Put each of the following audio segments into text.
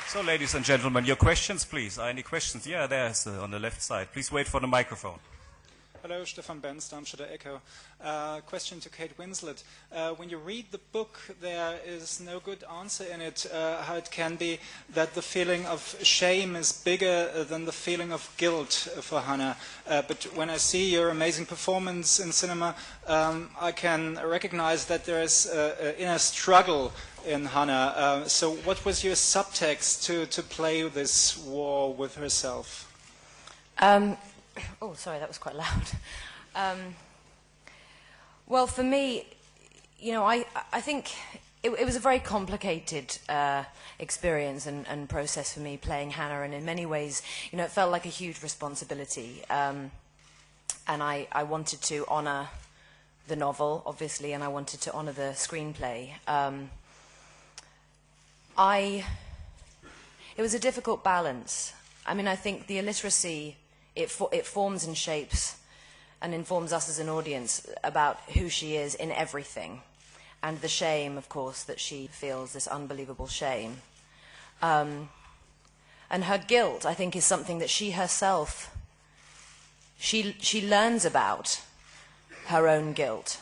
So, ladies and gentlemen, your questions, please. Any questions? Yeah, there's on the left side. Please wait for the microphone. Hello, Stefan Benz, Darmstädter Echo. Question to Kate Winslet. When you read the book, there is no good answer in it how it can be that the feeling of shame is bigger than the feeling of guilt for Hannah. But when I see your amazing performance in cinema, I can recognize that there is an inner struggle in Hannah. So what was your subtext to play this war with herself? Oh, sorry, that was quite loud. Well, for me, you know, I think it was a very complicated experience and process for me playing Hannah, and in many ways, you know, it felt like a huge responsibility. And I wanted to honor the novel, obviously, and I wanted to honor the screenplay. It was a difficult balance. I mean, I think the illiteracy, it forms and shapes and informs us as an audience about who she is in everything. And the shame, of course, that she feels, this unbelievable shame. And her guilt, I think, is something that she herself, she learns about her own guilt,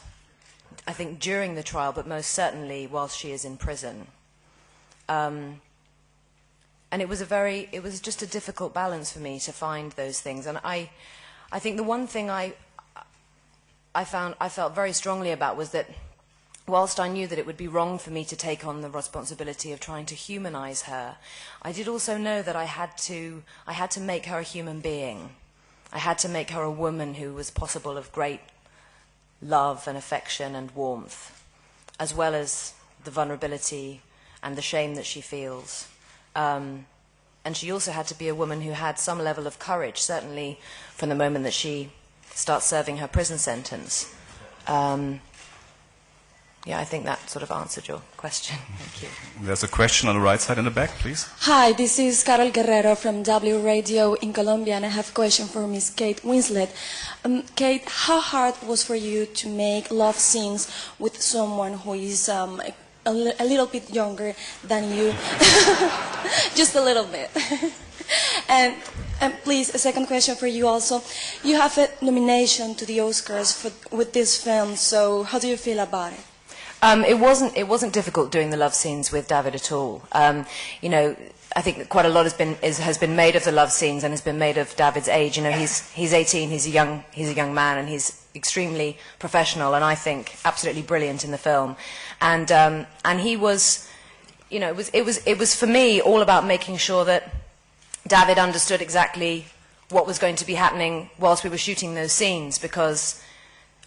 I think, during the trial, but most certainly whilst she is in prison. And it was just a difficult balance for me to find those things. And I think the one thing I felt very strongly about was that whilst I knew that it would be wrong for me to take on the responsibility of trying to humanize her, I did also know that I had to make her a human being. I had to make her a woman who was possible of great love and affection and warmth, as well as the vulnerability and the shame that she feels. And she also had to be a woman who had some level of courage, certainly from the moment that she starts serving her prison sentence. Yeah, I think that sort of answered your question. Thank you. There's a question on the right side in the back, please. Hi, this is Carol Guerrero from W Radio in Colombia, and I have a question for Miss Kate Winslet. Kate, how hard was for you to make love scenes with someone who is a little bit younger than you? Just a little bit. And please, a second question for you also. You have a nomination to the Oscars with this film, so how do you feel about it? It wasn't difficult doing the love scenes with David at all. You know, I think that quite a lot has been made of the love scenes and has been made of David's age. You know, he's 18, he's a young man, and he's extremely professional, and I think absolutely brilliant in the film. And he was, you know, it was for me all about making sure that David understood exactly what was going to be happening whilst we were shooting those scenes, because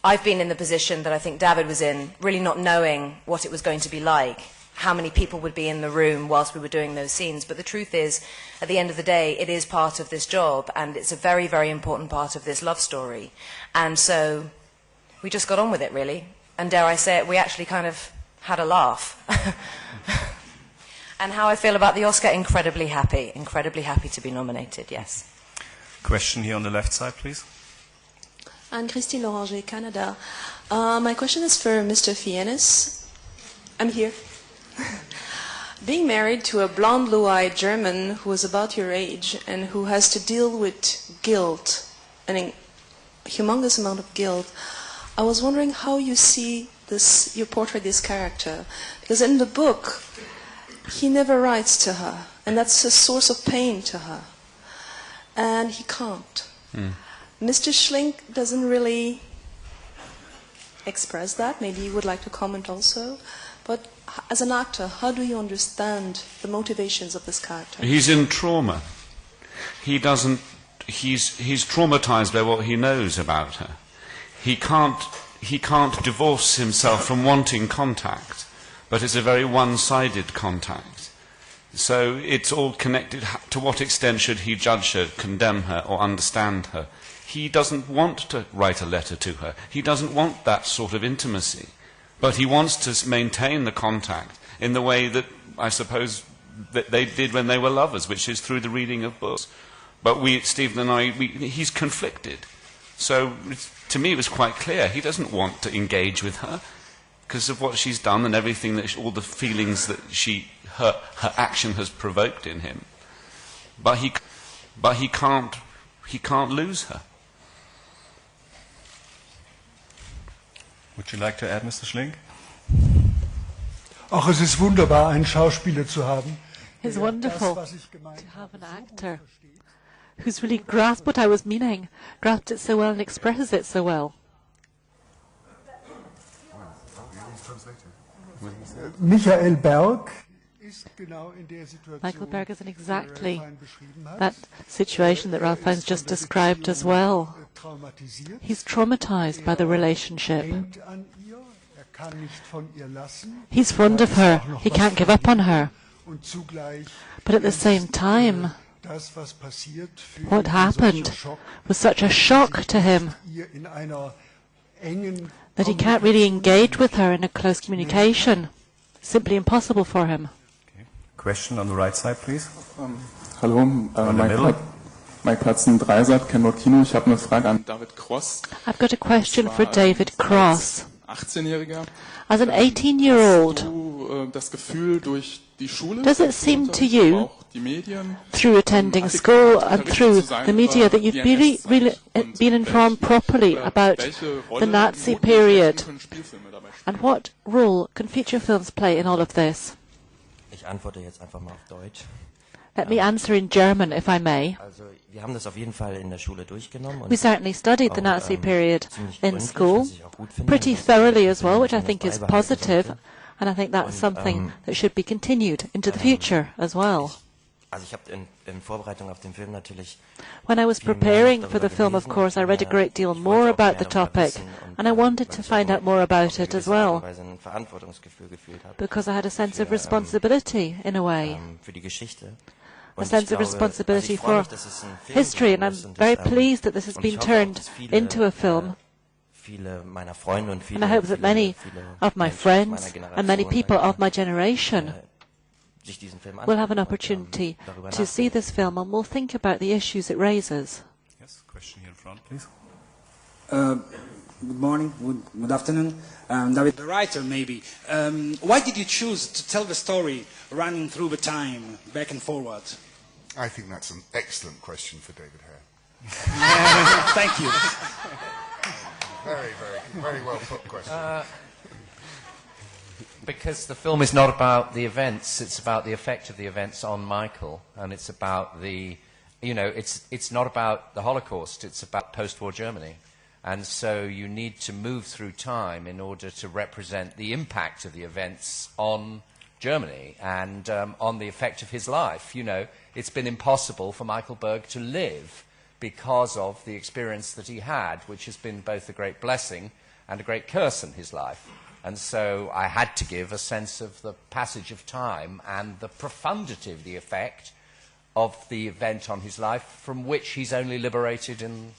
I've been in the position that I think David was in, really not knowing what it was going to be like, how many people would be in the room whilst we were doing those scenes. But the truth is, at the end of the day, it is part of this job, and it's a very, very important part of this love story. And so we just got on with it, really. And dare I say it, we actually kind of had a laugh. And how I feel about the Oscar, incredibly happy to be nominated, yes. Question here on the left side, please. Anne-Christine Loranger, Canada. My question is for Mr. Fiennes. I'm here. Being married to a blonde, blue-eyed German who is about your age and who has to deal with guilt, a humongous amount of guilt, I was wondering how you see this, you portray this character. Because in the book, he never writes to her, and that's a source of pain to her. And he can't. Mr. Schlink doesn't really express that. Maybe you would like to comment also. But as an actor, how do you understand the motivations of this character? He's in trauma. He's traumatized by what he knows about her. He can't divorce himself from wanting contact, but it's a very one-sided contact. So it's all connected. To what extent should he judge her, condemn her, or understand her? He doesn't want to write a letter to her. He doesn't want that sort of intimacy. But he wants to maintain the contact in the way that, I suppose, that they did when they were lovers, which is through the reading of books. But Stephen and I, he's conflicted. So to me it was quite clear. He doesn't want to engage with her. because of what she's done and everything that all the feelings that her action has provoked in him. But he can't lose her. Would you like to add, Mr. Schlink? Ach, es ist wunderbar, einen Schauspieler zu haben. It's wonderful to have an actor who's really grasped what I was meaning, grasped it so well and expresses it so well. Michael Berg ist genau in der Situation, Michael Berg is in exactly that situation that Ralph Fiennes just described as well. He's traumatized by the relationship. He's fond of her. He can't give up on her. But at the same time, what happened was such a shock to him that he can't really engage with her in a close communication. Simply impossible for him. Okay. Question on the right side, please. Hallo, Mike Platzen, Dreisat, Kennwort Kino. Ich habe eine Frage an David Cross. I've got a question for David Cross. 18-Jähriger. As an 18-year-old, das Gefühl durch die Schule, does it seem to you, auch die Medien, through attending school and through the media, that you've really been informed properly about the Nazi period? And what role can feature films play in all of this? Ich antworte jetzt einfach mal auf Deutsch. Let me answer in German, if I may. Also, wir haben das auf jeden Fall in der Schule durchgenommen. We certainly studied the Nazi period in school, pretty thoroughly as well, which I think is positive, and I think that's something that should be continued into the future as well. Also ich habe in Vorbereitung auf den Film natürlich When I was preparing for the film, of course, I read a great deal more about the topic, and I wanted to find out more about it as well, because I had a sense of responsibility, in a way, a sense of responsibility for history, and I'm very pleased that this has been turned into a film. And I hope that many of my friends and many people of my generation will have an opportunity to see this film and will think about the issues it raises. Yes, question here in front, please. Good morning, good afternoon. David, the writer, maybe. Why did you choose to tell the story running through the time, back and forward? I think that's an excellent question for David Hare. Thank you. Very well put question. Because the film is not about the events, it's about the effect of the events on Michael, and it's about the, it's not about the Holocaust, it's about post-war Germany. And so you need to move through time in order to represent the impact of the events on Germany and on the effect of his life. It's been impossible for Michael Berg to live because of the experience that he had, which has been both a great blessing and a great curse in his life. And so I had to give a sense of the passage of time and the profundity of the effect of the event on his life, from which he's only liberated in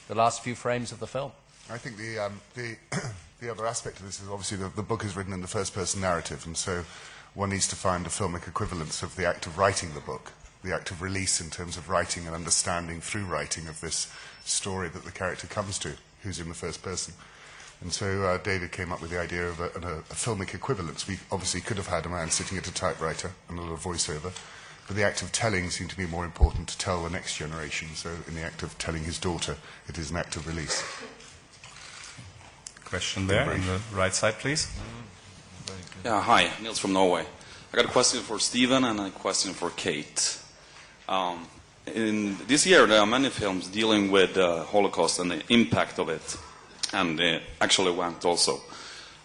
the last few frames of the film. I think the other aspect of this is obviously the book is written in the first-person narrative, and so one needs to find a filmic equivalence of the act of writing the book, the act of release in terms of writing and understanding through writing of this story that the character comes to, who's in the first person. And so David came up with the idea of a filmic equivalence. We obviously could have had a man sitting at a typewriter and a little voiceover, but the act of telling seemed to be more important to tell the next generation. So in the act of telling his daughter, it is an act of release. Question there on the right side, please. Yeah, hi, Niels from Norway. I got a question for Stephen and a question for Kate. In this year, there are many films dealing with the Holocaust and the impact of it, and the actual event also.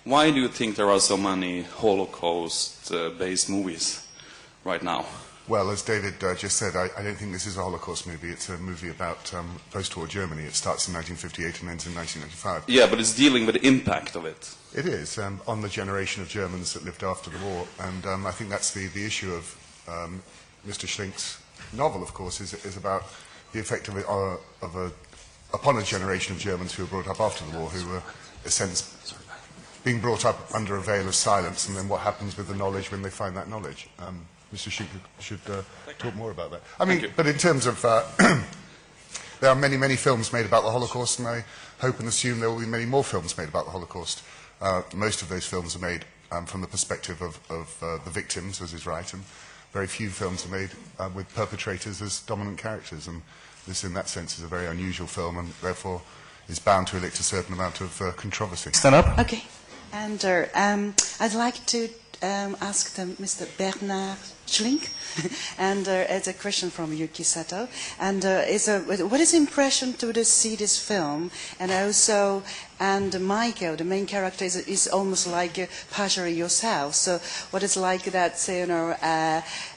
Why do you think there are so many Holocaust-based movies right now? Well, as David just said, I don't think this is a Holocaust movie. It's a movie about post-war Germany. It starts in 1958 and ends in 1995. Yeah, but it's dealing with the impact of it. It is, on the generation of Germans that lived after the war. And I think that's the issue of Mr. Schlink's novel, of course, is about the effect of upon a generation of Germans who were brought up after the war, who were, in a sense, being brought up under a veil of silence, and then what happens with the knowledge when they find that knowledge. Mr. Schink should talk more about that. I mean, but in terms of, there are many, many films made about the Holocaust, and I hope and assume there will be many more films made about the Holocaust. most of those films are made from the perspective of the victims, as is right, and very few films are made with perpetrators as dominant characters, and this, in that sense, is a very unusual film, and therefore is bound to elicit a certain amount of controversy. Stand up. Okay. And I'd like to ask Mr. Bernard Schlink, and it's a question from Yuki Sato. And what is the impression to see this film? And also, Michael, the main character, is almost like Pachery yourself. So, what is like that?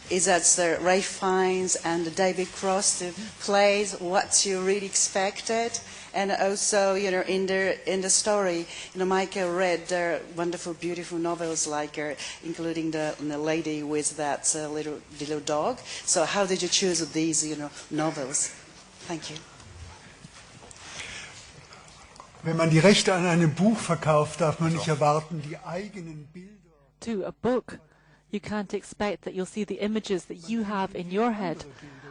Is that Ralph Fiennes and David Cross the plays what you really expected? And also, in the story, Michael read wonderful, beautiful novels like, including the lady with that little dog. So, how did you choose these, novels? Thank you. Wenn man die Rechte an einem Buch verkauft, darf man nicht erwarten, die eigenen Bilder. To a book, you can't expect that you'll see the images that you have in your head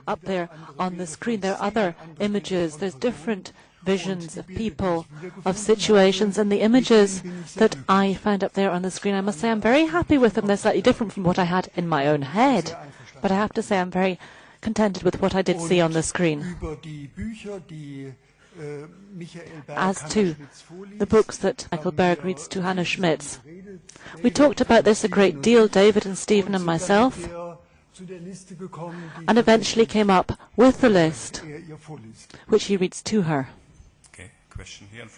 up there on the screen. There are other images. There's different visions of people, of situations, and the images that I found up there on the screen, I must say I'm very happy with them. They're slightly different from what I had in my own head, but I have to say I'm very contented with what I did see on the screen. As to the books that Michael Berg reads to Hannah Schmitz, we talked about this a great deal, David and Stephen and myself, and eventually came up with the list, which he reads to her. Okay, question here.